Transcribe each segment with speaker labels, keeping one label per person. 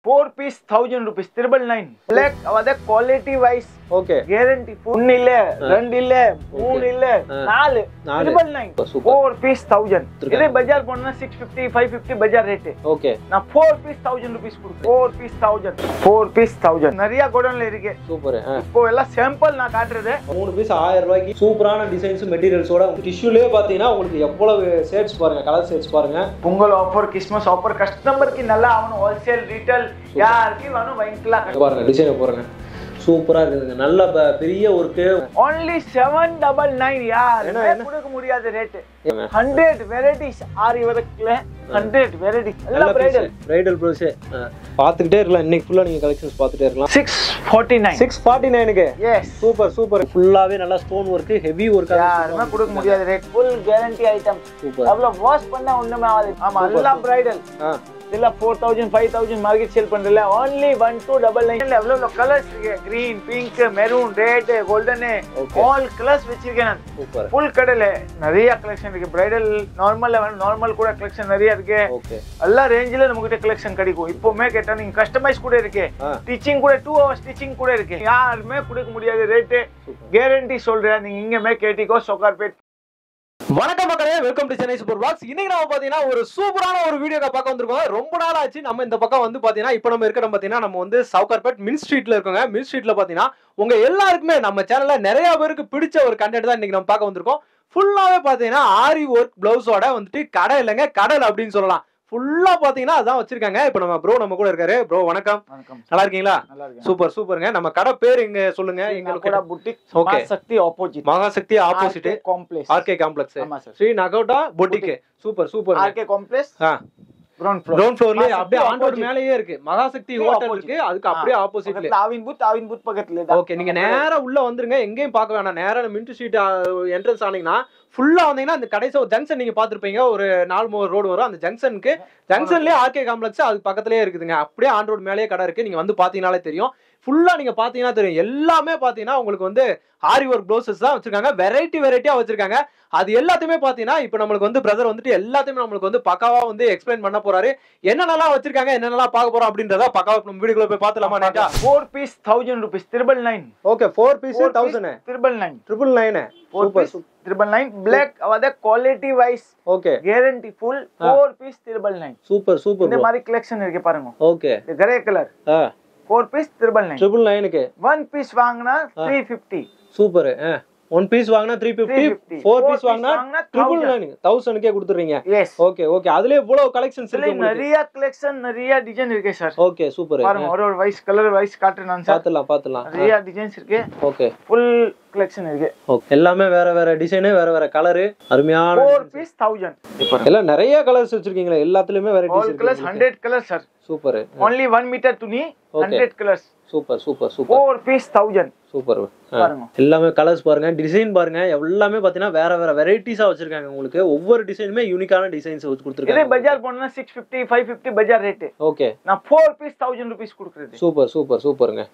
Speaker 1: 4 piece 1000 rupees, 999. Black, our quality wise.
Speaker 2: Okay.
Speaker 1: Guarantee. 1 இல்ல 2 இல்ல 3 இல்ல 4 999. 4 piece 1000. இதே பஜார் போனா 650 550 பஜார் ரேட்.
Speaker 2: ஓகே.
Speaker 1: நான் 4 piece 1000 rupees கொடுக்கிறேன். 4 piece 1000. 4 piece 1000. நிறைய கோடன்ல இருக்கு.
Speaker 2: சூப்பர்.
Speaker 1: இப்போ எல்லாம் சாம்பிள் நான் காட்டுறது.
Speaker 2: 3 பீஸ் 1000 ரூபாய்க்கு சூப்பரான டிசைன்ஸ் மெட்டீரியல்ஸோட டிஷ்யூலயே பாத்தீங்கன்னா உங்களுக்கு எவ்வளவு ஷேட்ஸ் பாருங்க, கலர் ஷேட்ஸ் பாருங்க.
Speaker 1: பொங்கல் ஆஃபர், கிறிஸ்மஸ் ஆஃபர், கஸ்டமருக்கு நல்லா ஆவணும், ஹோல்சேல் ரீட்டைல் யாருக்கு வேணும் வாங்கிக்கலாம்.
Speaker 2: பாருங்க டிசைனை பாருங்க, சூப்பரா இருக்குங்க, நல்ல பெரிய ஒர்க்.
Speaker 1: only 799 யார் என்ன கொடுக்க முடியாத ரேட். 100 வெரைட்டிஸ் ஆரி வர்க்ல 100 வெரைட்டிஸ் எல்லாம்
Speaker 2: பிரைடல் ப்ளவுஸ் பாத்துக்கிட்டே இருக்கலாம். இன்னைக்கு ஃபுல்லா நீங்க கலெக்ஷன்ஸ் பாத்துட்டே இருக்கலாம். 649 க்கு எஸ் சூப்பர் சூப்பர். ஃபுல்லாவே நல்லா ஸ்டோன் வர்க், ஹெவி வர்க்,
Speaker 1: யாருமே கொடுக்க முடியாத rate. Full guarantee item.
Speaker 2: Super.
Speaker 1: அவ்வளவு வாஷ் பண்ணா ஒண்ணுமே ஆகாது. ஆமா எல்லாம் பிரைடல். இதெல்லாம் 4000 5000 மார்க்கெட் சேல் பண்றல. only 1299 எவ்வளவு கலர்ஸ் இருக்கு. Green, pink, maroon, red, golden, all colours வச்சிருக்கேன் நான்.
Speaker 2: சூப்பர்.
Speaker 1: ஃபுல் கடையில நிறைய கலெக்ஷன் இருக்கு. பிரைடல் நார்மல்ல வேணும், நார்மல் கூட கலெக்ஷன் நிறைய இருக்கு.
Speaker 2: ஓகே.
Speaker 1: எல்லா ரேஞ்சில நமக்கிட்ட கலெக்ஷன் கிடைக்கும். இப்போமே கேட்டா நீங்க கஸ்டமைஸ் கூட இருக்கு, ஸ்டிச்சிங் கூட 2 hours ஸ்டிச்சிங் கூட இருக்கு. யாருமே கொடுக்க முடியாத ரேட். கேரண்டி சொல்றேன், நீங்க இங்கமே கேட்டிக்கோ. சோகார்பேட்.
Speaker 2: வணக்கம் மக்களே, welcome to Chennai super box. இன்னைக்கு நம்ம பாத்தீங்கன்னா ஒரு சூப்பரான ஒரு வீடியோ பார்க்க வந்திருக்கோம். ரொம்ப நாள் ஆச்சு நம்ம இந்த பக்கம் வந்து பாத்தீங்கன்னா இப்போ நம்ம இருக்கிற பாத்தீங்கன்னா நம்ம வந்து சவுகார்பேட் மில் ஸ்ட்ரீட்ல இருக்கோங்க. மில் ஸ்ட்ரீட்ல பாத்தீங்கன்னா உங்க எல்லாருக்குமே நம்ம சேனல்ல நிறைய பேருக்கு பிடிச்ச ஒரு கண்டென்ட் தான் இன்னைக்கு நம்ம பார்க்க வந்திருக்கோம். ஃபுல்லாவே பாத்தீங்கன்னா ஆரி ஒர்க் பிளவுஸோட வந்துட்டு கடை இல்லைங்க, கடல் அப்படின்னு சொல்லலாம். ஃபுல்லா பாத்தீங்கன்னா அதான் வச்சிருக்காங்க. இப்போ நம்ம ப்ரோ நம்ம கூட இருக்காரு. ப்ரோ வணக்கம். நல்லா இருக்கீங்களா? சூப்பர் சூப்பருங்க. நம்ம கடை பேர் எங்க சொல்லுங்க.
Speaker 1: எங்களோட boutique Mahashakti opposite.
Speaker 2: Mahashakti opposite complex, RK complex, Sri நகோட்டா boutique. Super super.
Speaker 1: RK complex
Speaker 2: ground ஃப்ளோர்லயே அப்படியே ஆண்டோர் மேலேயே இருக்கு. மகாசக்தி ஹோட்டல் இருக்கு, அதுக்கு அப்படியே ஆப்போசிட்ல
Speaker 1: ஆவின் பூத் பக்கத்துல.
Speaker 2: ஓகே, நீங்க நேரா உள்ள வந்துருங்க, எங்கேயும் பார்க்க வேணாம். நேரா மின்ட் ஸ்ட்ரீட் என்ட்ரன்ஸ் ஆனீங்கன்னா ஃபுல்லா வந்தீங்கன்னா அந்த கடைசி ஒரு ஜங்ஷன் நீங்க பாத்துருப்பீங்க. ஒரு 4 ரோடு வரும். அந்த ஜங்ஷன்லயே ஆர்கே காம்ப்ளெக்ஸ் அது பக்கத்துலயே இருக்குதுங்க. அப்படியே ஆன் ரோடு மேலேயே கடை இருக்கு. நீங்க வந்து பாத்தீங்கன்னாலே தெரியும். ஃபுல்லா நீங்க பாத்தீங்கன்னா தெரியும். எல்லாமே பாத்தீங்கன்னா உங்களுக்கு வந்து ஆரி ஒர்க் ப்ளவுசஸ் தான் வச்சிருக்காங்க. வெரைட்டியா வச்சிருக்காங்க. அது எல்லாத்தையுமே பாத்தீங்கன்னா இப்ப நம்மளுக்கு வந்து பிரதர் வந்துட்டு எல்லாத்தையுமே நம்மளுக்கு வந்து பக்காவா வந்து எக்ஸ்பிளைன் பண்ண போறாரு. என்னென்னலாம் வச்சிருக்காங்க, என்னென்னலாம் பார்க்க போறோம் அப்படின்றத பக்காவா நம்ம வீடியோக்குள்ள போய் பார்த்தலாமா? நேட்டா
Speaker 1: 4 piece 1000 rupees 999.
Speaker 2: Okay, 4 piece 1000 999. 4 piece 999 black அவத quality wise. Okay, guarantee full 4 piece 999. Super super.
Speaker 1: இந்த மாதிரி கலெக்ஷன் இருக்கு பாருங்க.
Speaker 2: ஓகே,
Speaker 1: கிரே கலர் 4 piece 999
Speaker 2: க்கு
Speaker 1: 1 piece வாங்குனா 350.
Speaker 2: சூப்பர். 1 piece வாங்குனா 350, 4 piece வாங்குனா 999 க்கே கொடுத்துறீங்க. Okay okay. அதுல இவ்வளவு கலெக்ஷன்ஸ் இருக்கு.
Speaker 1: நிறைய கலெக்ஷன், நிறைய டிசைன் இருக்கு சார்.
Speaker 2: Okay super.
Speaker 1: பாருங்க ஒரு வைஸ் கலர் வைஸ் காட்டுறேன் நான் சார்.
Speaker 2: பாத்துலாம்.
Speaker 1: நிறைய டிசைன்ஸ் இருக்கு.
Speaker 2: ஓகே,
Speaker 1: ফুল கலெக்ஷன் இருக்கு.
Speaker 2: ஓகே, எல்லாமே வேற டிசைன், வேற கலர். அருமையான
Speaker 1: 4 piece 1000.
Speaker 2: எல்லாம் நிறைய கலர்ஸ் வச்சிருக்கீங்களா? எல்லாத்துலயுமே வெரைட்டிஸ் இருக்கு.
Speaker 1: Colours 100 colours sir.
Speaker 2: Super.
Speaker 1: only 1 metre துணி 100 colours.
Speaker 2: Super super super.
Speaker 1: 4 piece 1000.
Speaker 2: Super. பாருங்க எல்லாமே கலர்ஸ் பாருங்க, டிசைன் பாருங்க. எல்லாமே பாத்தீங்கன்னா வேற வெரைட்டிஸா வச்சிருக்காங்க. உங்களுக்கு ஒவ்வொரு டிசைனுமே யூனிக்கான டிசைன்ஸ் வச்சு கொடுத்திருக்காங்க.
Speaker 1: இதே பஜார் போனா 650 550 பஜார் ரேட்.
Speaker 2: ஓகே, நான்
Speaker 1: 4 piece 1000 rupees கொடுக்கிறது.
Speaker 2: சூப்பர் சூப்பர் சூப்பருங்க.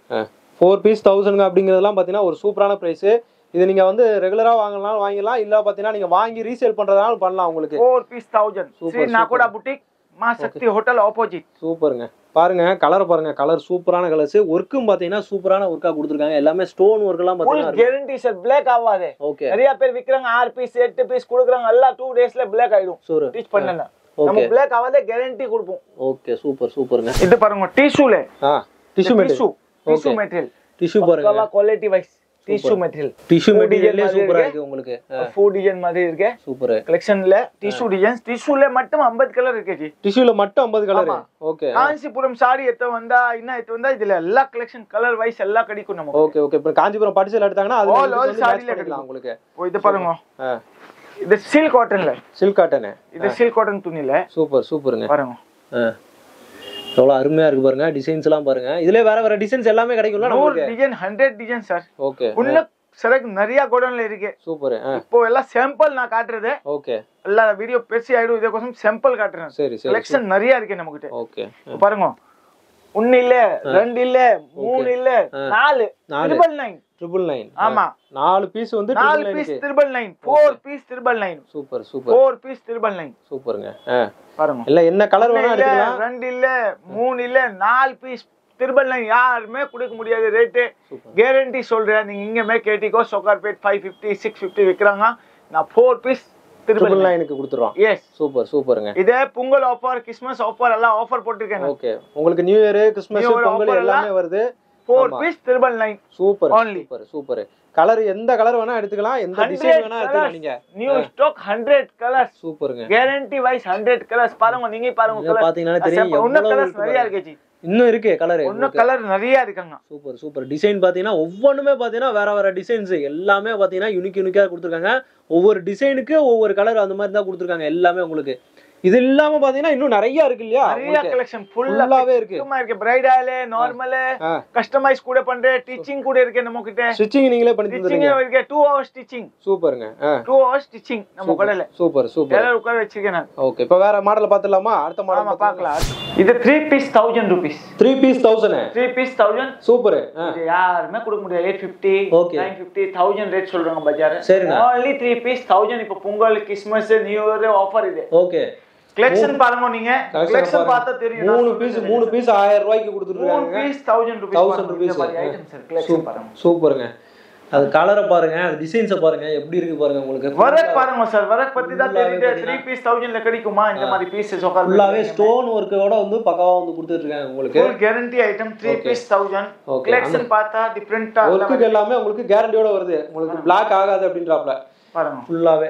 Speaker 2: 4 piece 1000 அப்படிங்கறதெல்லாம் பாத்தீங்கன்னா ஒரு சூப்பரான பிரைஸ். இது நீங்க வந்து ரெகுலரா வாங்கலாம், இல்ல பாத்தீங்கன்னா நீங்க வாங்கி ரீசேல் பண்றதால பண்ணலாம். உங்களுக்கு
Speaker 1: 4 piece 1000. ஸ்ரீ நகோட்டா புட்டிக் மகாசக்தி ஹோட்டல் ஆப்போசிட்.
Speaker 2: சூப்பருங்க. பாருங்க கலர் பாருங்க, கலர் சூப்பரான கலர்ஸ். ஒர்க்கும் பாத்தீங்கன்னா சூப்பரான ஒர்க்கா கொடுத்திருக்காங்க. எல்லாமே ஸ்டோன் ஒர்க் எல்லாம் பாத்தீங்கன்னா
Speaker 1: ஃபுல் கேரண்டி சார். black ஆவாதே. ஓகே, நிறைய பேர் விக்கறாங்க 6 piece 8 piece கொடுக்கறாங்க. எல்லாம் 2 daysல black ஆயிடும். ஸ்டிச் பண்ணனா நம்ம black ஆவாதே கேரண்டி கொடுப்போம். ஓகே சூப்பர் சூப்பருங்க. இது பாருங்க டிஷ்யூல. Tissue material. டிஷ்யூ பாருங்க குவாலிட்டி வைஸ். டிஷ்யூ மெட்டீரியல் சூப்பரா இருக்கு. உங்களுக்கு ஃபுட் டிசைன் மாதிரி இருக்கு. சூப்பர். கலெக்ஷன்ல டிஷ்யூ டிசைன்ஸ். டிஷ்யூல மட்டும் 50 கலர் இருக்கு ஜி.
Speaker 2: டிஷ்யூல மட்டும் 50 கலர். ஓகே,
Speaker 1: காஞ்சிபுரம் சாரி எத்த வந்தா இதுல எல்லா கலெக்ஷன் கலர் வைஸ் எல்லாம் கிடைக்கும் நமக்கு.
Speaker 2: Okay okay. இப்போ காஞ்சிபுரம் பட்டு சேல எடுத்தாங்கன்னா அது
Speaker 1: ஆல் சாரில கிடைக்கும் உங்களுக்கு. இது பாருங்க, இது சில்க் காட்டன்ல. இது சில்க் காட்டன் துணில. சூப்பர் சூப்பர்ங்க. பாருங்க
Speaker 2: எவ்வளவு அருமையா இருக்கு பாருங்க. டிசைன்ஸ் எல்லாம் பாருங்க. இதுல வேற டிசைன்ஸ் எல்லாமே கிடைக்கும்ல நமக்கு.
Speaker 1: Design 100 design sir.
Speaker 2: ஓகே,
Speaker 1: உள்ள சரக்கு நிறைய கோடன்ல இருக்கு. சூப்பர். இப்போ எல்லாம் சாம்பிள் நான் காட்டுறது. ஓகே, எல்லா வீடியோ பெருசி ஆயிடும். இதே கோசம் சாம்பிள் காட்டுறேன். சரி சரி. கலெக்ஷன் நிறைய இருக்கு நமக்கிட்ட. ஓகே, பாருங்க 1 இல்ல 2 இல்ல 3 இல்ல 4 999. ஆமா, 4 பீஸ் வந்து 4 piece 999. 4 piece 999. Super super. 4 piece 999. சூப்பருங்க. பாருங்க
Speaker 2: இல்ல என்ன கலர் வேணா எடுக்கலாம்.
Speaker 1: 2 இல்ல 3 இல்ல 4 பீஸ் திருபல் லைன் யாருமே கொடுக்க முடியாத ரேட்டு. கேரண்டி சொல்றேன். நீங்க இங்கமே கேட்டிக்கோ. சொக்கார்பேட் 550 650 விக்கிறாங்க. நான் 4 பீஸ் திருபல்
Speaker 2: லைனுக்கு கொடுத்துறோம்.
Speaker 1: எஸ்
Speaker 2: சூப்பர் சூப்பருங்க.
Speaker 1: இதே பொங்கல் ஆஃபர் கிறிஸ்மஸ் ஆஃபர் எல்லாம் ஆஃபர் போட்டுருக்கேன்.
Speaker 2: ஓகே உங்களுக்கு நியூ இயர் கிறிஸ்மஸ் பொங்கல் எல்லாமே வருது.
Speaker 1: 4 piece triple line.
Speaker 2: Super super super. Colour எந்த கலர் வேணா எடுத்துக்கலாம். எந்த டிசைன் வேணா எடுத்துக்கலாம். நீங்க
Speaker 1: நியூ ஸ்டாக் 100 கலர்ஸ்.
Speaker 2: சூப்பருங்க.
Speaker 1: Guarantee wise 100 colours. பாருங்க நீங்க பாருங்க கலர்
Speaker 2: பாத்தீங்கன்னா தெரியும்.
Speaker 1: இன்னும் கலர்ஸ் நிறைய இருக்கு.
Speaker 2: இன்னும் இருக்கு கலர்.
Speaker 1: இன்னும் கலர் நிறைய இருக்குங்க.
Speaker 2: Super super. டிசைன் பாத்தீங்கன்னா ஒவ்வொன்றுமே பாத்தீங்கன்னா வேற வேற டிசைன்ஸ் எல்லாமே பாத்தீங்கன்னா யூனிக்கா கொடுத்துருக்காங்க. ஒவ்வொரு டிசைனுக்கு ஒவ்வொரு கலர் அந்த மாதிரி தான் கொடுத்துருக்காங்க எல்லாமே உங்களுக்கு. இது இல்லாம பாத்தீங்கன்னா இன்னும் நிறைய இருக்கு இல்லையா?
Speaker 1: நிறைய கலெக்ஷன் ஃபுல்லாவே இருக்கு. சும்மா இருக்கு பிரைடல் நார்மல் கஸ்டமைஸ் கூட பண்றேன். டீச்சிங் கூட இருக்கு நம்ம கிட்ட.
Speaker 2: ஸ்டிச்சிங் நீங்களே பண்ணி தந்துறீங்க.
Speaker 1: ஸ்டிச்சிங் இருக்கு 2 hours ஸ்டிச்சிங்.
Speaker 2: சூப்பர்ங்க.
Speaker 1: 2 hours ஸ்டிச்சிங் நம்ம கடையில.
Speaker 2: Super super.
Speaker 1: எல்லாரும் உட்கார வச்சிருக்கேன் நான்.
Speaker 2: ஓகே இப்போ வேற மாடல் பார்த்தலாமா? அடுத்த மாடல்
Speaker 1: பார்க்கலாம். இது 3 piece 1000 rupees.
Speaker 2: 3 piece 1000.
Speaker 1: 3 piece 1000.
Speaker 2: Super.
Speaker 1: இது யாருமே கொடுக்க முடியாது. 850 950 1000 ரேட் சொல்றாங்க பஜார்.
Speaker 2: சரிங்க.
Speaker 1: only 3 piece 1000. இப்போ Pongal Christmas new year offer இது.
Speaker 2: ஓகே.
Speaker 1: கலெக்ஷன் பாருங்க நீங்க. கலெக்ஷன் பார்த்தா தெரியும்.
Speaker 2: 3 பீஸ் 1000 ரூபாய்க்கு கொடுத்துட்டாங்க.
Speaker 1: 3 piece 1000 rupees.
Speaker 2: 1000 rupees
Speaker 1: items sir. Collection பாருங்க.
Speaker 2: சூப்பர்ங்க. அது கலரை பாருங்க, அது டிசைன்ஸை பாருங்க எப்படி இருக்கு பாருங்க. உங்களுக்கு
Speaker 1: வர்க் பாருங்க சார். வர்க் பத்தி தான் தெரியுது. 3 பீஸ் 1000 ல கிடைக்குமா இந்த மாதிரி பீஸ்? சொக்கார்
Speaker 2: ஃபுல்லாவே ஸ்டோன் வர்க்கோட வந்து பக்காவா வந்து கொடுத்துட்டு இருக்காங்க உங்களுக்கு.
Speaker 1: Full guarantee item 3 piece 1000. Collection பார்த்தா டிஃபரண்டா
Speaker 2: வர்க்கு எல்லாமே உங்களுக்கு கேரண்டியோட வருது. உங்களுக்கு பிளாக் ஆகாது அப்படின்றாப்ல
Speaker 1: பாருங்க.
Speaker 2: ஃபுல்லாவே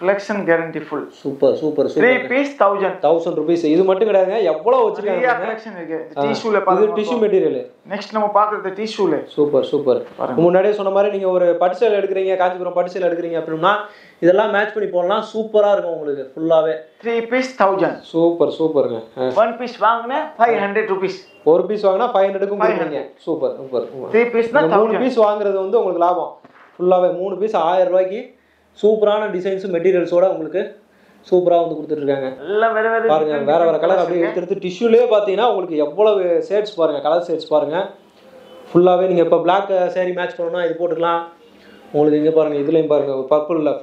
Speaker 1: collection guarantee full.
Speaker 2: Super super super.
Speaker 1: 3 piece 1000
Speaker 2: rupees. இது மட்டும் கிடையாதுங்க, எவ்வளவு வச்சிருக்காங்க.
Speaker 1: கலெக்ஷன் இருக்கு. டிஷ்யூல பாருங்க.
Speaker 2: இது டிஷ்யூ மெட்டீரியல்.
Speaker 1: நெக்ஸ்ட் நம்ம பார்க்கிறது டிஷ்யூல.
Speaker 2: Super super. முன்னாடியே சொன்ன மாதிரி நீங்க ஒரு பட்டு சேலை எடுக்குறீங்க, காஞ்சிபுரம் பட்டு சேலை எடுக்குறீங்க அப்படின்னா இதெல்லாம் மேட்ச் பண்ணி போடலாம். சூப்பரா இருக்கும் உங்களுக்கு ஃபுல்லாவே.
Speaker 1: 3 பீஸ் 1000.
Speaker 2: சூப்பர் சூப்பருங்க.
Speaker 1: 1 பீஸ் வாங்குனா 500 rupees.
Speaker 2: ஒரு பீஸ் வாங்குனா 500 க்கு கொடுக்குறீங்க. Super super.
Speaker 1: 3 பீஸ்னா
Speaker 2: 3 பீஸ் வாங்குறது வந்து உங்களுக்கு லாபம். ஃபுல்லாவே 3 பீஸ் 1000 ரூபாய்க்கு சூப்பரான டிசைன்ஸ் மெட்டீரியல்ஸோட உங்களுக்கு சூப்பரா வந்து கொடுத்துட்டு இருக்காங்க.
Speaker 1: எல்லாம் வேற வேற
Speaker 2: பாருங்க, வேற வேற கலர் அப்படியே எடுத்து டிஷ்யூலயே பாத்தீங்கன்னா உங்களுக்கு எவ்வளவு ஷேட்ஸ் பாருங்க, கலர் ஷேட்ஸ் பாருங்க. ஃபுல்லாவே நீங்க இப்ப Black saree மேட்ச் பண்ணனும்னா இது போட்டுக்கலாம். உங்களுக்கு இங்க பாருங்க, இதுலயும் பாருங்க பர்பிள்ல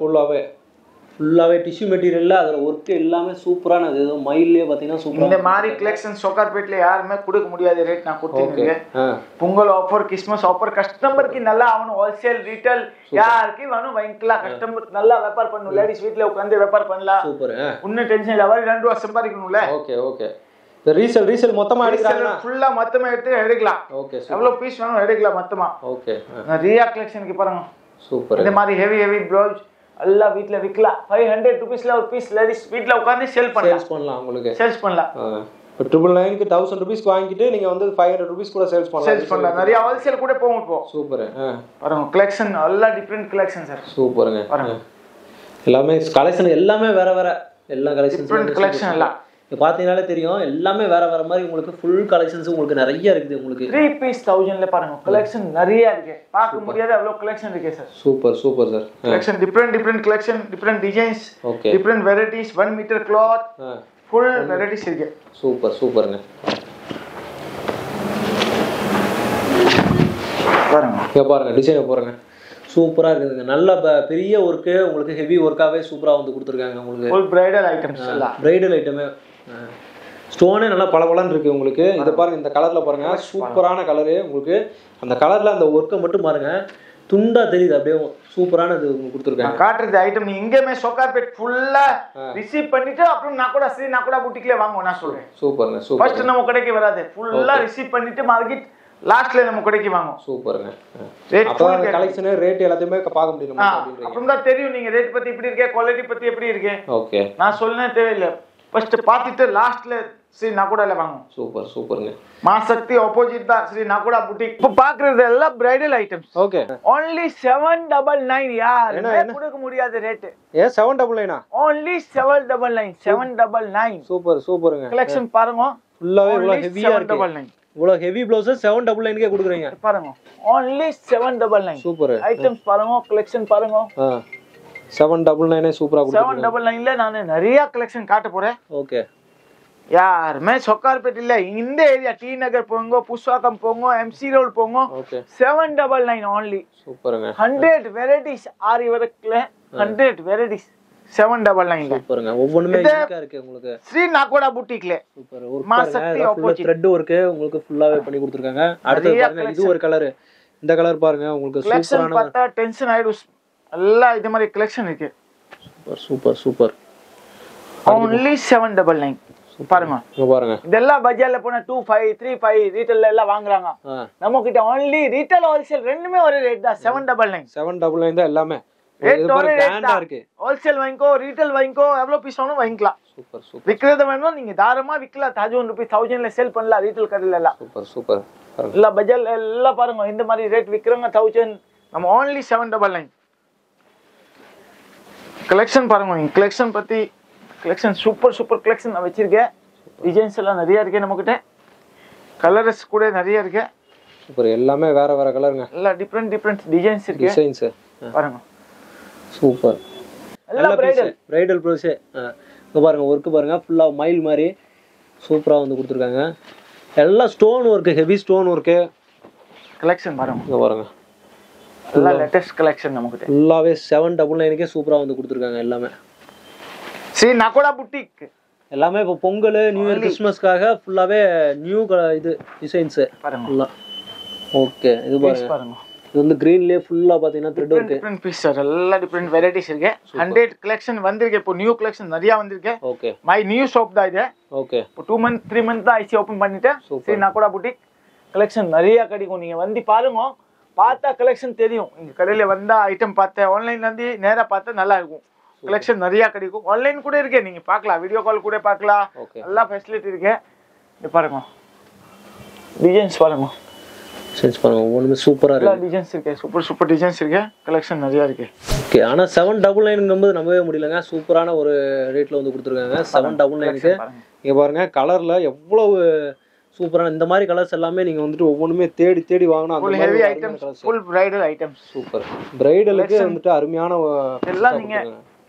Speaker 2: ஃபுல்லாவே டிஷ்யூ மெட்டீரியல்ல அதோட வர்க் எல்லாமே சூப்பரானது. ஏதோ மயில்லே பாத்தீங்கன்னா சூப்பரா
Speaker 1: இந்த மாதிரி கலெக்ஷன் சொக்கார்பேட்ல யாருமே கொடுக்க முடியாத ரேட் நான் கொடுத்திருக்கேன். பொங்கல் ஆஃபர் கிறிஸ்மஸ் ஆஃபர் கஸ்டமருக்கு நல்லா அவனு ஹோல்சேல் ரீட்டெயில் யாருக்கு வேணும் வாங்கிக்கலாம். கஸ்டமர் நல்லா வியாபாரம் பண்ணணும். லேடிஸ் வீட்ல உட்கார்ந்து வியாபாரம் பண்ணலாம். சூப்பர். இன்னும் டென்ஷன் இல்ல. அவரு 2 வருஷம் சம்பாதிக்கணும்ல.
Speaker 2: Okay okay. இந்த ரீசேல் மொத்தமா எடுக்கறாங்க.
Speaker 1: ஃபுல்லா மொத்தமா எடுக்கலாம்.
Speaker 2: ஓகே.
Speaker 1: எவ்வளவு பீஸ் வேணும் எடுக்கலாம் மொத்தமா.
Speaker 2: ஓகே.
Speaker 1: ரியா கலெக்ஷனுக்கு பாருங்க. சூப்பர். இந்த மாதிரி ஹெவி ப்ளவுஸ் எல்லாம் வீட்ல விக்கலாம். 500 rupeesல ஒரு பீஸ் லேடிஸ் வீட்ல உட்கார்ந்து சேல்ஸ் பண்ணலாம். உங்களுக்கு சேல்ஸ் பண்ணலாம்.
Speaker 2: இப்போ 999 க்கு 1000 rupees வாங்கிட்டு நீங்க வந்து 500 rupees கூட சேல்ஸ் பண்ணலாம்.
Speaker 1: நிறைய ஹோல்சேல் கூட போகும் இப்போ.
Speaker 2: சூப்பர்.
Speaker 1: பாருங்க கலெக்ஷன் எல்லாம் டிஃபரண்ட் கலெக்ஷன் சார்.
Speaker 2: சூப்பருங்க. பாருங்க எல்லாமே கலெக்ஷன் எல்லாமே வேற வேற எல்லா கலெக்ஷன்ஸ்
Speaker 1: டிஃபரண்ட் கலெக்ஷன் எல்லாம்
Speaker 2: இப்போ பாத்தீங்கனாலே தெரியும். எல்லாமே வேற வேற மாதிரி உங்களுக்கு ஃபுல் கலெக்ஷன்ஸ் உங்களுக்கு நிறைய இருக்குது. உங்களுக்கு
Speaker 1: 3 பீஸ் 1000 ல பாருங்க கலெக்ஷன் நிறைய இருக்கு. பார்க்க முடியாத அவ்வளவு கலெக்ஷன் இருக்கு sir.
Speaker 2: Super super sir.
Speaker 1: Collection different collection, different designs, different varieties, 1 metre cloth, full varieties இருக்கு.
Speaker 2: சூப்பர் சூப்பர்ங்க.
Speaker 1: பாருங்க
Speaker 2: இங்க பாருங்க டிசைனை பாருங்க. சூப்பரா இருக்குங்க. நல்ல பெரிய வர்க் உங்களுக்கு ஹெவி வர்க்காவே சூப்பரா வந்து கொடுத்திருக்காங்க. உங்களுக்கு
Speaker 1: ஃபுல் பிரைடல் ஐட்டம்ஸ் எல்லாம்.
Speaker 2: பிரைடல் ஐட்டமே ஸ்டோனே நல்லா பளபளன்னு இருக்கு உங்களுக்கு. இத பாருங்க, இந்த கலர்ல பாருங்க, சூப்பரான கலரு. உங்களுக்கு அந்த கலர்ல அந்த வர்க்க மட்டும் பாருங்க, துண்டா தெரியுது. அப்படியே சூப்பரானது உங்களுக்கு கொடுத்திருக்காங்க.
Speaker 1: காட்டுறது ஐட்டம் நீ எங்கேயுமே சொக்கார்பேட் ஃபுல்லா ரிசீவ் பண்ணிட்டு அப்புறம் நான் கூட புட்டிக்ல வாங்குவோம் நான் சொல்றேன்.
Speaker 2: சூப்பர்ங்க. சூப்பர்.
Speaker 1: ஃபர்ஸ்ட் நம்ம கடைக்கு வராது. ஃபுல்லா ரிசீவ் பண்ணிட்டு மார்க்கெட் லாஸ்ட்ல நம்ம கடைக்கு வாங்குவோம்.
Speaker 2: சூப்பர்ங்க. அப்ப அந்த கலெக்ஷன் ரேட் எல்லாத்தையுமே பார்க்க முடியும் அப்படின்றீங்க.
Speaker 1: அப்புறம் தான் தெரியும் நீங்க ரேட் பத்தி எப்படி இருக்கு, குவாலிட்டி பத்தி எப்படி இருக்கு.
Speaker 2: ஓகே.
Speaker 1: நான் சொல்லவே தேவையில்லை. ஃபர்ஸ்ட் பார்த்துட்டு லாஸ்ட்ல ஸ்ரீ நகுடால வாங்குவோம்.
Speaker 2: சூப்பர் சூப்பர்ங்க.
Speaker 1: மாசக்தி ஆப்போசிட் தான் ஸ்ரீ நகுடா புட்டிக். இப்போ பாக்குறது எல்லாம் பிரைடல் ஐட்டம்ஸ்.
Speaker 2: ஓகே.
Speaker 1: only 799 யார் கொடுக்க முடியாத ரேட்.
Speaker 2: ஏ 799
Speaker 1: only 799 799.
Speaker 2: சூப்பர் சூப்பர்ங்க.
Speaker 1: கலெக்ஷன் பாருங்க
Speaker 2: ஃபுல்லாவே இவ்வளவு ஹெவியா இருக்கு. இவ்வளவு ஹெவி ப்ளவுஸ் 799 க்கு கொடுக்குறீங்க
Speaker 1: பாருங்க. only 799.
Speaker 2: சூப்பர்.
Speaker 1: ஐட்டம்ஸ் பாருங்க, கலெக்ஷன் பாருங்க.
Speaker 2: 799 சூப்பரா கொடுக்குறீங்க.
Speaker 1: 799 ல நான் நிறைய கலெக்ஷன் காட்ட போறேன்.
Speaker 2: ஓகே.
Speaker 1: யாருமே சொக்கார்பேட் இல்ல, இந்த ஏரியா டி நகர் போங்க, புஷ்வாக்கம் போங்க, எம்சி ரோட் போங்க. 799 only.
Speaker 2: சூப்பர்ங்க.
Speaker 1: 100 வெரைட்டிஸ் ஆரி வர்க்ல 100 வெரைட்டிஸ். 799
Speaker 2: சூப்பருங்க ஒவ்வொண்ணுமே யூனிக்கா இருக்கு உங்களுக்கு
Speaker 1: ஸ்ரீ நாகோடா புட்டிக்ல
Speaker 2: சூப்பர் ஒரு மாசக்தி ஆப்போசிட் த்ரெட் வர்க் உங்களுக்கு ஃபுல்லாவே பண்ணி கொடுத்திருக்காங்க அடுத்து பாருங்க இது ஒரு கலர் இந்த கலர் பாருங்க உங்களுக்கு சூப்பரான
Speaker 1: பார்த்தா டென்ஷன் ஆயிடும் எல்லா இது மாதிரி கலெக்ஷன் இருக்கு
Speaker 2: சூப்பர் சூப்பர் சூப்பர்
Speaker 1: only 799 பாருங்க
Speaker 2: இங்க பாருங்க
Speaker 1: இதெல்லாம் பஜார்ல போனா 25 35 ரீட்டைல்ல எல்லாம் வாங்குறாங்க நம்ம கிட்ட only ரீட்டைல் ஹோல்சேல் ரெண்டுமே ஒரே ரேட் தான் 799
Speaker 2: தான் எல்லாமே
Speaker 1: ரேட் ஒரே ரேட்டா இருக்கு ஹோல்சேல் வாங்கிக்கோ ரீட்டைல் வாங்கிக்கோ எவ்வளவு பீஸ் வேணும் வாங்கிக்கலாம்
Speaker 2: சூப்பர் சூப்பர்
Speaker 1: விக்கிறது வேணும் நீங்க தாராளமா விக்கலாம் 1000 ரூபாய் 1000ல சேல் பண்ணலாம் ரீட்டைல் கடையில எல்லாம்
Speaker 2: சூப்பர் சூப்பர்
Speaker 1: எல்லா பஜார்ல எல்லாம் பாருங்க இந்த மாதிரி ரேட் விக்றவங்க 1000 நம்ம only 799 கலெக்ஷன் பாருங்க இந்த கலெக்ஷன் பத்தி கலெக்ஷன் சூப்பர் கலெக்ஷன் நான் வச்சிருக்கேன் டிசைன்ஸ் எல்லாம் நிறைய இருக்கு நம்ம கிட்ட கலர்ஸ் கூட நிறைய இருக்கு
Speaker 2: சூப்பர் எல்லாமே வேற வேற கலருங்க
Speaker 1: எல்லா டிஃபரண்ட் டிசைன்ஸ் இருக்கு
Speaker 2: டிசைன்ஸ்
Speaker 1: பாருங்க
Speaker 2: சூப்பர்
Speaker 1: எல்லாம்
Speaker 2: பிரைடல் ப்ளவுஸ் இங்க பாருங்க வர்க் பாருங்க ஃபுல்லா மயில் மாதிரி சூப்பரா வந்து கொடுத்திருக்காங்க எல்லாம் stone work heavy stone work
Speaker 1: collection பாருங்க
Speaker 2: இங்க பாருங்க
Speaker 1: எல்லாம் லேட்டஸ்ட் கலெக்ஷன் நம்ம கிட்ட
Speaker 2: ஃபுல்லாவே 799 க்கே சூப்பரா வந்து கொடுத்திருக்காங்க எல்லாமே
Speaker 1: ஸ்ரீ நகோடா புட்டிக்
Speaker 2: எல்லாமே இப்போ பொங்கல் நியூ இயர் கிறிஸ்மஸ்க்காக ஃபுல்லாவே நியூ இது டிசைன்ஸ்
Speaker 1: பாருங்க
Speaker 2: ஃபுல்லா ஓகே இது பாருங்க இது வந்து கிரீன்லயே ஃபுல்லா பாத்தீங்கன்னா த்ரெட் இருக்கு
Speaker 1: டிஃபரண்ட் பீஸ் சார் எல்லா டிஃபரண்ட் வெரைட்டிஸ் இருக்கு 100 கலெக்ஷன் வந்திருக்கு இப்போ நியூ கலெக்ஷன் நிறைய வந்திருக்கு
Speaker 2: ஓகே
Speaker 1: மை நியூ ஷாப் தான் இது ஓகே இப்போ 2 मंथ 3 मंथ தான் ஐசி ஓபன் பண்ணிட்டேன் ஸ்ரீ நகோடா புட்டிக் கலெக்ஷன் நிறைய கிடைக்கும் நீங்க வந்து பாருங்க பார்த்தா கலெக்ஷன் தெரியும் இங்க கடையில வந்தா ஐட்டம் பார்த்தா ஆன்லைன்ல இருந்து நேரா பார்த்தா நல்லா இருக்கும் கலெக்ஷன் நிறைய கிடைக்கும் ஆன்லைன் கூட இருக்கு நீங்க பார்க்கலாம் வீடியோ கால் கூட பார்க்கலாம் எல்லா ஃபெசிலிட்டி இருக்கு இது பாருங்க டிசைன்ஸ் பாருங்க
Speaker 2: சென்ஸ் பாருங்க ஒவ்வொருமே சூப்பரா இருக்கு
Speaker 1: எல்லா டிசைன்ஸ் இருக்கு சூப்பர் டிசைன்ஸ் இருக்கு கலெக்ஷன் நிறைய இருக்கு
Speaker 2: ஓகே ஆனா 799 ங்கும்போது நம்பவே முடியலங்க சூப்பரான ஒரு ரேட்ல வந்து கொடுத்திருக்காங்க 799 க்கு இங்க பாருங்க கலர்ல எவ்வளவு சூப்பரான இந்த மாதிரி கலர்ஸ் எல்லாமே நீங்க வந்துட்டு ஒவ்வொருமே தேடி வாங்கணும்
Speaker 1: அந்த heavy items full bridal items
Speaker 2: super பிரைடலுக்கு வந்துட்டு அருமையான
Speaker 1: எல்லாம் நீங்க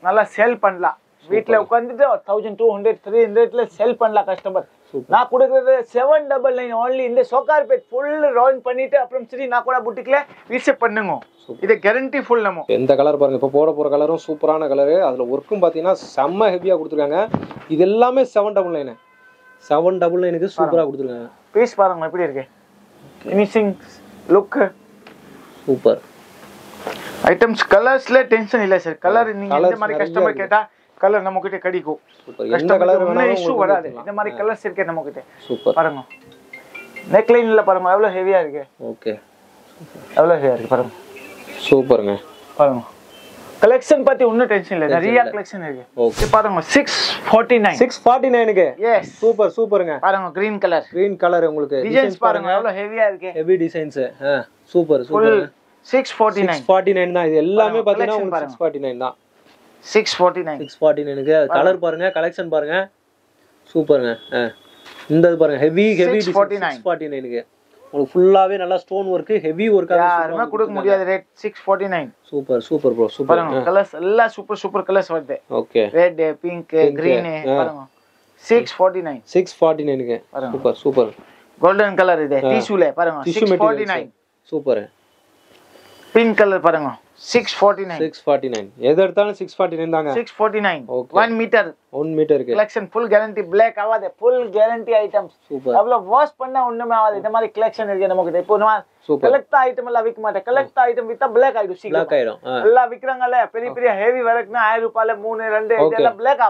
Speaker 1: நல்லா சேல் பண்ணலாம் வீட்ல உட்கார்ந்துட்டு 1200 300ல சேல் பண்ணலாம் கஸ்டமர் நான் கொடுக்கிறது 799 only இந்த சோகார்பேட் ஃபுல் ரவுண்ட் பண்ணிட்டு அப்புறம் ஸ்ரீ நாகோடா புட்டிக்ல ரீசெட் பண்ணுங்க இது கேரண்டி ஃபுல் நம்ம
Speaker 2: எந்த கலர் பாருங்க இப்ப போற கலரும் சூப்பரான கலர் அதுல வர்க்கும் பாத்தீங்கன்னா செம்ம ஹெவியா கொடுத்திருக்காங்க இது எல்லாமே 799 க்கு சூப்பரா கொடுத்திருக்காங்க
Speaker 1: பீஸ் பாருங்க எப்படி இருக்கு ஃபினிஷிங் லுக்
Speaker 2: சூப்பர்
Speaker 1: ஐட்டம்ஸ் கலர்ஸ்ல டென்ஷன் இல்ல சார் கலர் நீங்க இந்த மாதிரி கஸ்டமர் கேட்டா கலர் நம்ம கிட்ட கிடைக்கும்
Speaker 2: சூப்பர் எந்த கலர் வேணாலும்
Speaker 1: இஷ்யூ வராது இந்த மாதிரி கலர்ஸ் இருக்கு நம்ம கிட்ட
Speaker 2: சூப்பர்
Speaker 1: பாருங்க நெக் லைன்ல பாருங்க எவ்வளவு ஹெவியா இருக்கு
Speaker 2: ஓகே
Speaker 1: எவ்வளவு ஹெவியா இருக்கு பாருங்க
Speaker 2: சூப்பர்ங்க
Speaker 1: பாருங்க கலெக்ஷன் பத்தி ஒன்னும் டென்ஷன் இல்ல நிறைய கலெக்ஷன் இருக்கு ஓகே பாருங்க 649
Speaker 2: க்கு
Speaker 1: எஸ்
Speaker 2: சூப்பருங்க
Speaker 1: பாருங்க கிரீன் கலர் உங்களுக்கு
Speaker 2: டிசைன்ஸ்
Speaker 1: பாருங்க எவ்வளவு ஹெவியா இருக்கு
Speaker 2: ஹெவி டிசைன்ஸ் சூப்பர்
Speaker 1: 649
Speaker 2: தான் இது எல்லாமே பாத்தீங்கன்னா உங்களுக்கு 649 தான்
Speaker 1: 649
Speaker 2: க்கு கலர் பாருங்க கலெக்ஷன் பாருங்க சூப்பர்ங்க இந்த இது பாருங்க ஹெவி 649 க்கு உங்களுக்கு ஃபுல்லாவே நல்லா ஸ்டோன் வர்க் ஹெவி வர்க்
Speaker 1: யாருமே கொடுக்க முடியாத ரேட் 649
Speaker 2: சூப்பர் ப்ரோ சூப்பர்
Speaker 1: பாருங்க கலர்ஸ் எல்லாம் சூப்பர் கலர்ஸ் வருது
Speaker 2: ஓகே
Speaker 1: ரெட் பிங்க் கிரீன் பாருங்க 649
Speaker 2: க்கு சூப்பர்
Speaker 1: கோல்டன் கலர் இது டிஷ்யூல பாருங்க 649
Speaker 2: சூப்பர்
Speaker 1: பிங்க் கலர் பாருங்க 649
Speaker 2: எது எடுத்தாலும் 649 தாங்க
Speaker 1: 649 1 மீட்டர்
Speaker 2: க்கு
Speaker 1: கலெக்ஷன் ஃபுல் கேரண்டி பிளாக் ஆவாதே ஃபுல் கேரண்டி ஐட்டம்ஸ்
Speaker 2: சூப்பர்
Speaker 1: அவ்வளவு வாஷ் பண்ணா ஒண்ணுமே ஆகாது இந்த மாதிரி கலெக்ஷன் இருக்கு நமக்கு இப்போ நான் கலெக்ட் ஐட்டம் எல்லாம் விக்க மாட்டேன் கலெக்ட் ஐட்டம் வித்தா பிளாக் ஆயிடும் எல்லாம் விக்கிறாங்கல்ல பெரிய ஹெவி வர்க்னா 1000 ரூபாயில 3 2 இதெல்லாம் பிளாக்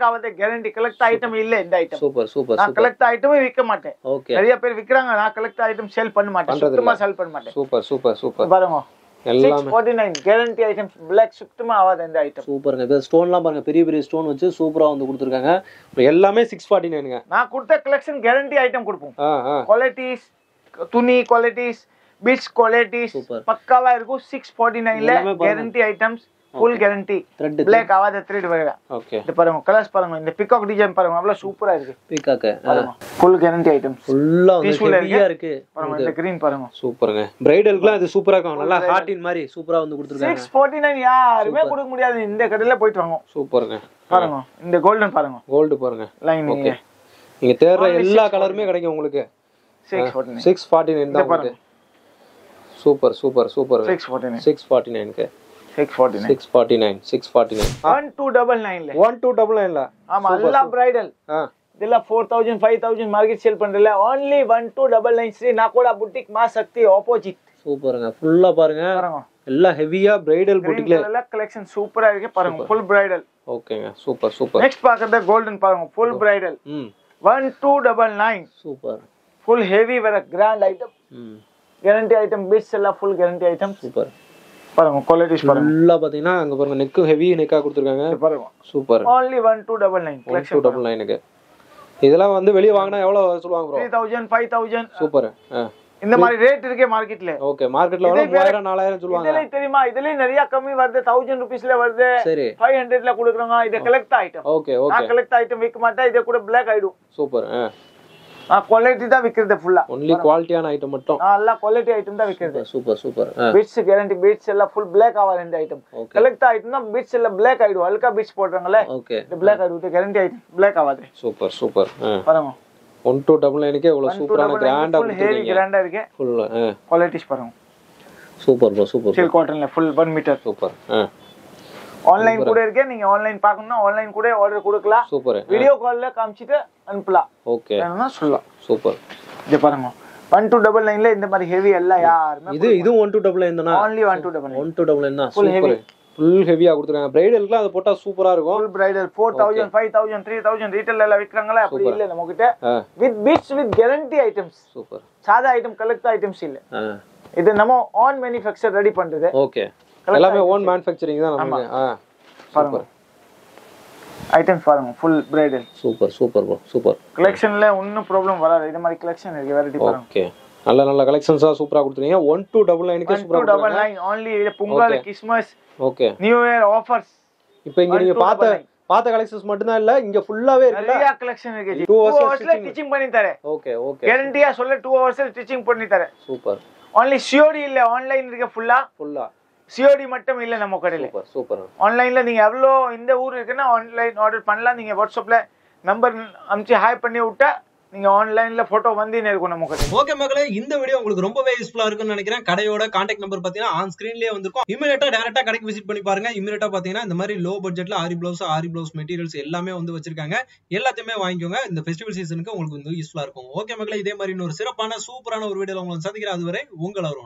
Speaker 1: ஆகுது கேரண்டி கலெக்ட் ஐட்டம் இல்ல இந்த ஐட்டம்
Speaker 2: சூப்பர்
Speaker 1: நான் கலெக்ட் ஐட்டமே விக்க மாட்டேன் நிறைய பேர் விக்கிறாங்க நான் கலெக்ட் ஐட்டம் சேல் பண்ண மாட்டேன் சுத்தமா சேல் பண்ண மாட்டேன்
Speaker 2: சூப்பர்
Speaker 1: பாருங்க 649 கேரண்டி ஐட்டம்ஸ் பிளாக் சுத்தமா ஆகாது இந்த ஐட்டம்
Speaker 2: சூப்பர்ங்க இந்த ஸ்டோன்லாம் பாருங்க பெரிய ஸ்டோன் வச்சு சூப்பரா வந்து கொடுத்திருக்காங்க எல்லாமே 649ங்க
Speaker 1: நான் கொடுத்த கலெக்ஷன் கேரண்டி ஐட்டம் கொடுப்போம் குவாலிட்டிஸ் துணி குவாலிட்டிஸ் பீட்ஸ் குவாலிட்டிஸ் பக்காவா இருக்கும் 649ல guarantee items full guarantee black ஆவாத த்ரெட் வரல
Speaker 2: ஓகே
Speaker 1: இது பாருங்க கலர்ஸ் பாருங்க இந்த பிகாக் டிசைன் பாருங்க அவ்வளவு சூப்பரா இருக்கு
Speaker 2: பிகாக்
Speaker 1: ஃபுல் கேரண்டி ஐட்டம்ஸ்
Speaker 2: ஃபுல்லா ஹெவியா இருக்கு
Speaker 1: பாருங்க இந்த கிரீன் பாருங்க
Speaker 2: சூப்பர்ங்க பிரைடலுக்குலாம் இது சூப்பரா இருக்கும் நல்லா ஹார்டின் மாதிரி சூப்பரா வந்து கொடுத்திருக்காங்க
Speaker 1: 649 யாருமே கொடுக்க முடியாது இந்த கடையில போய்ட்டு வாங்க
Speaker 2: சூப்பர்ங்க
Speaker 1: பாருங்க இந்த கோல்டன் பாருங்க
Speaker 2: கோல்ட் பாருங்க
Speaker 1: லைன்
Speaker 2: ஓகே நீங்க தேடுற எல்லா கலருமே கிடைக்கும் உங்களுக்கு 649 தான் பாருங்க சூப்பர் 649 க்கு 649
Speaker 1: 1299
Speaker 2: 1299
Speaker 1: ஆமா எல்லாம் பிரைடல் இதெல்லாம் 4000 5000 மார்க்கெட் சேல் பண்றல only 1299 ஸ்ரீ நாகோடா புட்டிக் மா சக்தி ஆப்போசிட்
Speaker 2: சூப்பர்ங்க ஃபுல்லா பாருங்க எல்லாம் ஹெவியா பிரைடல் புட்டிக்ல
Speaker 1: எல்லாம் கலெக்ஷன் சூப்பரா இருக்கு பாருங்க ஃபுல் பிரைடல்
Speaker 2: ஓகேங்க சூப்பர்
Speaker 1: நெக்ஸ்ட் பாக்குறது கோல்டன் பாருங்க full bridal 1299
Speaker 2: super
Speaker 1: full heavy வேற grand item guarantee item beads எல்லாம் ஃபுல் கேரண்டி ஐட்டம்
Speaker 2: சூப்பர்
Speaker 1: பாருங்க குவாலிட்டிஸ் பாருங்க
Speaker 2: ஃபுல்லா பாத்தீங்கன்னா அங்க பாருங்க நெக் ஹெவி நெக்கா கொடுத்திருக்காங்க
Speaker 1: பாருங்க
Speaker 2: சூப்பர்
Speaker 1: only 1299 கலெக்ஷன்
Speaker 2: 1299 க்கு இதெல்லாம் வந்து வெளிய வாங்குனா எவ்வளவு சொல்வாங்க ப்ரோ
Speaker 1: 3000 5000
Speaker 2: சூப்பர்
Speaker 1: இந்த மாதிரி ரேட் இருக்கே மார்க்கெட்ல
Speaker 2: ஓகே மார்க்கெட்ல வந்து 3000 4000 சொல்வாங்க
Speaker 1: இதெல்லாம் தெரியுமா இதெல்லாம் நிறைய கம்மி வருது 1000 ரூபீஸ்ல வருது
Speaker 2: சரி
Speaker 1: 500 ல கொடுக்குறாங்க இது கலெக்ட் ஐட்டம்
Speaker 2: ஓகே
Speaker 1: நான் கலெக்ட் ஐட்டம் விக்க மாட்டேன் இது கூட black ஆயிடும்
Speaker 2: சூப்பர்
Speaker 1: குவாலிட்டி தான் விக்கிறது ஃபுல்லா
Speaker 2: only குவாலிட்டியான ஐட்டம் மட்டும்
Speaker 1: எல்லாம் குவாலிட்டி ஐட்டம் தான் விக்கிறது
Speaker 2: சூப்பர்
Speaker 1: பீட்ஸ் கேரண்டி பீட்ஸ் எல்லாம் ஃபுல் black ஆவாது இந்த ஐட்டம் கலெக்ட் ஐட்டம் தான் பீட்ஸ் எல்லாம் black ஆயிடும் அல்கா பீட்ஸ் போடுறாங்களே
Speaker 2: ஓகே
Speaker 1: இது black ஆயிடும் இது கேரண்டி ஐட்டம் black ஆவாது
Speaker 2: சூப்பர்
Speaker 1: பாருங்க
Speaker 2: 1299 க்கு இவ்வளவு சூப்பரான கிராண்டா
Speaker 1: ஃபுல் ஹெவி கிராண்டா இருக்கு
Speaker 2: ஃபுல்
Speaker 1: குவாலிட்டிஸ் பாருங்க
Speaker 2: சூப்பர்
Speaker 1: சில்க் காட்டன்ல ஃபுல் 1 மீட்டர்
Speaker 2: சூப்பர்
Speaker 1: ஆன்லைன் கூட இருக்கு நீங்க ஆன்லைன் பார்க்கணும்னா ஆன்லைன் கூட ஆர்டர் கொடுக்கலாம்
Speaker 2: சூப்பர்
Speaker 1: வீடியோ கால்ல காமிச்சிட்டு அனுப்பலாம்
Speaker 2: ஓகே
Speaker 1: வேணும்னா சொல்லலாம்
Speaker 2: சூப்பர்
Speaker 1: இது பாருங்க 1299 ல இந்த மாதிரி ஹெவி எல்லாம் யாருமே
Speaker 2: இது 1299 தானா
Speaker 1: only 1299
Speaker 2: 1299 தான் சூப்பர் ஃபுல் ஹெவியா கொடுத்துருக்காங்க பிரைடலுக்கு அது போட்டா சூப்பரா இருக்கும்
Speaker 1: ஃபுல் பிரைடல் 4000 5000 3000 ரீட்டைல் எல்லாம் விக்கறாங்களே அப்படி இல்ல நம்ம கிட்ட with beads with guarantee items
Speaker 2: super
Speaker 1: சாதா ஐட்டம் கலெக்ட் ஐட்டம்ஸ் இல்ல இது நம்ம ஆன் மேனுஃபேக்சர் ரெடி பண்றது
Speaker 2: ஓகே எல்லாமே ஓன் மேனுஃபேக்சரிங் தான் நமக்கு
Speaker 1: பாருங்க ஐட்டம்ஸ் பாருங்க full bridal
Speaker 2: super bro super
Speaker 1: கலெக்ஷன்ல ஒண்ணும் ப்ராப்ளம் வராது இந்த மாதிரி கலெக்ஷன் இருக்கு வெரைட்டி பாருங்க
Speaker 2: ஓகே நல்ல கலெக்ஷன்ஸா சூப்பரா கொடுத்துறீங்க 1299 க்கு சூப்பரா
Speaker 1: 1299 only Pongal Christmas
Speaker 2: okay
Speaker 1: new year offers
Speaker 2: இப்போ இங்க நீங்க பார்த்த கலெக்ஷன்ஸ் மட்டும் தான் இல்ல இங்க ஃபுல்லாவே இருக்கு
Speaker 1: நிறைய கலெக்ஷன் இருக்கு 2 ஹவர்ஸ்ல ஸ்டிச்சிங் பண்ணி தரேன்
Speaker 2: ஓகே
Speaker 1: கேரண்டியா சொல்ல 2 ஹவர்ஸ்ல ஸ்டிச்சிங் பண்ணி தரேன்
Speaker 2: சூப்பர்
Speaker 1: only COD இல்ல ஆன்லைன் இருக்கு ஃபுல்லா COD மட்டும் இல்ல நம்ம கடையில
Speaker 2: சூப்பர்
Speaker 1: ஆன்லைன்ல நீங்க எவ்வளோ இந்த ஊர் இருக்குன்னா ஆன்லைன் ஆர்டர் பண்ணலாம் நீங்க வாட்ஸ்அப்ல நம்பர் அனுப்பிச்சு ஹாய் பண்ணி விட்டா நீங்க ஆன்லைன்ல போட்டோ வந்தீனே இருக்கும் நம்ம கிட்ட.
Speaker 3: ஓகே மக்களே, இந்த வீடியோ உங்களுக்கு ரொம்பவே யூஸ்ஃபுல்லா இருக்கும்னு நினைக்கிறேன். கடையோட கான்டாக்ட் நம்பர் பாத்தீங்கன்னா ஆன் ஸ்கிரீன்லயே வந்திருக்கும். இமிடியேட்டா டைரக்டா கடைக்கு விசிட் பண்ணி பாருங்க. இமிடியேட்டா பாத்தீங்கன்னா இந்த மாதிரி லோ பட்ஜெட்ல ஆரி பிளவுஸ் மெட்டீரியல்ஸ் எல்லாமே வந்து வச்சிருக்காங்க. எல்லாத்தையுமே வாங்கிக்கோங்க. இந்த ஃபெஸ்டிவல் சீசனுக்கு உங்களுக்கு வந்து யூஸ்ஃபுல்லா இருக்கும். ஓகே மக்களே, இதே மாதிரி இன்னொரு சிறப்பான சூப்பரான ஒரு வீடியோல உங்களை சந்திக்கிறேன். அதுவரை உங்கள் அருண்.